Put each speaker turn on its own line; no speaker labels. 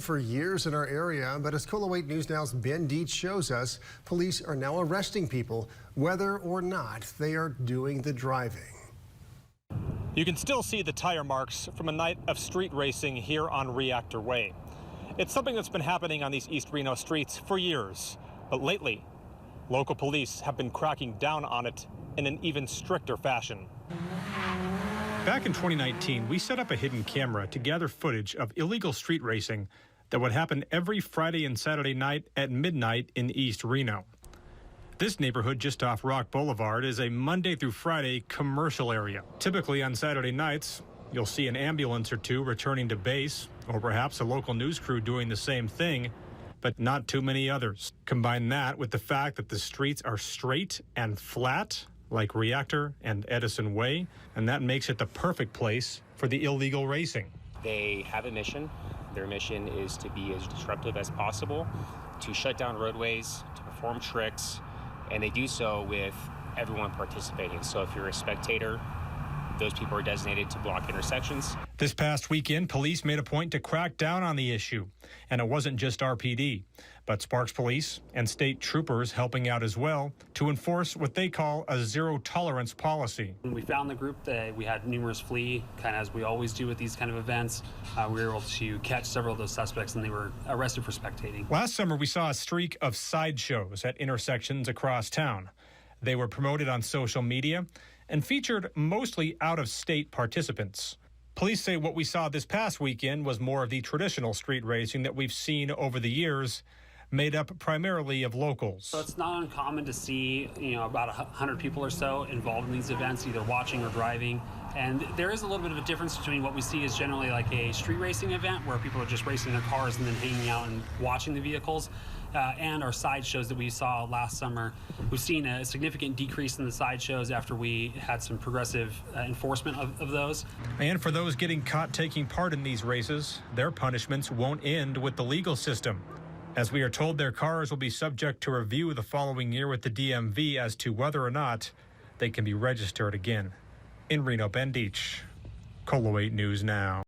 For years in our area, but as KOLO 8 News Now's Ben Dietz shows us, police are now arresting people whether or not they are doing the driving.
You can still see the tire marks from a night of street racing here on Reactor Way. It's something that's been happening on these East Reno streets for years, but lately, local police have been cracking down on it in an even stricter fashion. Back in 2019, we set up a hidden camera to gather footage of illegal street racing that would happen every Friday and Saturday night at midnight in East Reno. This neighborhood just off Rock Boulevard is a Monday through Friday commercial area. Typically on Saturday nights, you'll see an ambulance or two returning to base, or perhaps a local news crew doing the same thing, but not too many others. Combine that with the fact that the streets are straight and flat, like Reactor and Edison Way, and that makes it the perfect place for the illegal racing.
They have a mission. Their mission is to be as disruptive as possible, to shut down roadways, to perform tricks, and they do so with everyone participating. So if you're a spectator, those people are designated to block intersections.
This past weekend, police made a point to crack down on the issue. And it wasn't just RPD, but Sparks Police and state troopers helping out as well to enforce what they call a zero-tolerance policy.
When we found the group, we had numerous flee, kind of as we always do with these kind of events. We were able to catch several of those suspects, and they were arrested for spectating.
Last summer, we saw a streak of sideshows at intersections across town. They were promoted on social media and featured mostly out-of-state participants. Police say what we saw this past weekend was more of the traditional street racing that we've seen over the years, made up primarily of locals.
So it's not uncommon to see, about 100 people or so involved in these events, either watching or driving. And there is a little bit of a difference between what we see is generally like a street racing event where people are just racing their cars and then hanging out and watching the vehicles, and our sideshows that we saw last summer. We've seen a significant decrease in the sideshows after we had some progressive enforcement of those.
And for those getting caught taking part in these races, their punishments won't end with the legal system. As we are told, their cars will be subject to review the following year with the DMV as to whether or not they can be registered again. In Reno, Ben Dietz, KOLO 8 News Now.